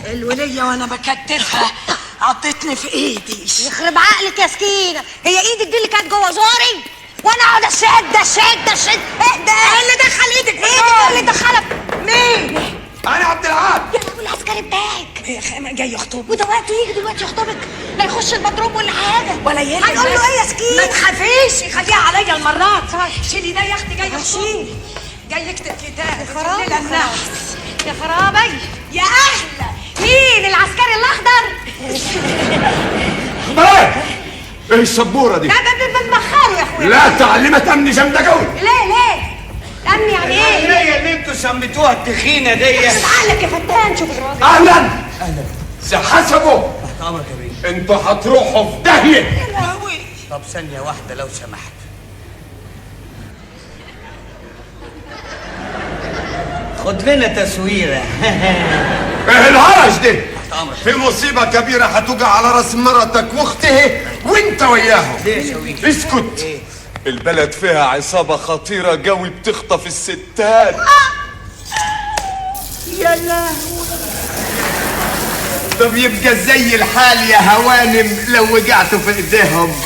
الولية وانا بكتفها عطتني في ايدي. يخرب عقلك يا سكينة، هي ايدك دي اللي كانت جوه زوري وانا اقعد اشد اشد اشد؟ اهدى. ايه اللي دخل ايدك في ايه اللي دخلك؟ مين؟ انا عبد العال. يا ابو العسكري بتاعك يا خيمة جاي يخطب وده وقته يجي دلوقتي يخطبك، لا يخش البدروم ولا حاجة ولا يلبس. هنقول له ايه يا سكينة؟ ما تخافيش، خليها عليا المرات. شيلي ده يا اختي، جاي يخطب، جاي يكتب كتاب الليلة النحس. يا خرابي يا اهلا. مين العسكري الاخضر؟ ايه السبوره دي؟ لا بنبخره يا اخويا. لا تعلمت امني جامده قوي. ليه امني يعني ايه؟ هي اللي انتوا سميتوها التخينه دي. تعالك يا فتان، شوف الراجل. اهلا حسبوا. امرك يا بيه. انتوا هتروحوا في داهيه. يا لهوي. طب ثانيه واحده لو سمحت. خد لنا تصويره. ايه الهرج ده؟ امرك. في مصيبه كبيره هتوقع على راس مرتك واختها وانت وياهم. ليه يا شويش؟ اسكت. ايه؟ البلد فيها عصابه خطيره قوي بتخطف الستات. يا لهوي. طب يبقى زي الحال يا هوانم لو وقعتوا في ايديهم.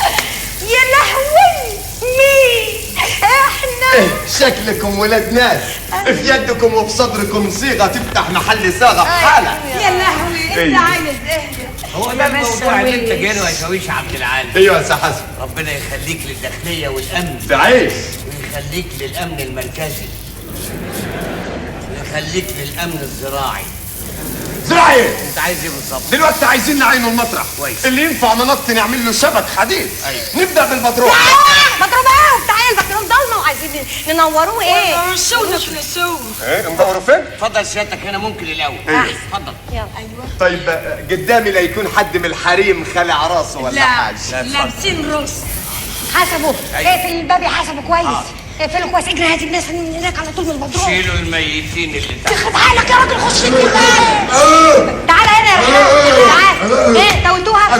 يا لهوي مين؟ احنا شكلكم ولاد ناس. في يدكم وفي صدركم صيغه تفتح محل صاغه بحالها. يا لهوي. إيه. انت عايز ايه؟ هو ده الموضوع اللي انت جايله يا شويش عبد العال. ايوه يا سي حسن. ربنا يخليك للداخليه والامن، تعيش. ويخليك للامن المركزي، ويخليك للامن الزراعي. زراعي. انت عايز ايه بالظبط؟ دلوقتي عايزين نعينه المطرح. كويس. اللي ينفع منط نعمل له شبك حديد. أيوة. نبدا بالمطروح. مضروب ايه وبتاع ايه؟ البكالوريوس ضلمه وعايزين ننوروه ايه؟ شو نفلسوه؟ ايه ندوروا فين؟ اتفضل سيادتك هنا ممكن الاول. أيوة. اتفضل. يلا طيب قدامي لا يكون حد من الحريم خلع راسه ولا لا حاجه. لابسين روس. حسبه. أيوة. اقفل الباب يحسبه كويس. اقفله كويس. اجري هات الناس من هناك على طول من المضروب. شيلوا الميتين اللي تحت. يخرب عقلك يا راجل، خش انت الباب. تعالى هنا يا رجال. تعالى. ايه توتوها؟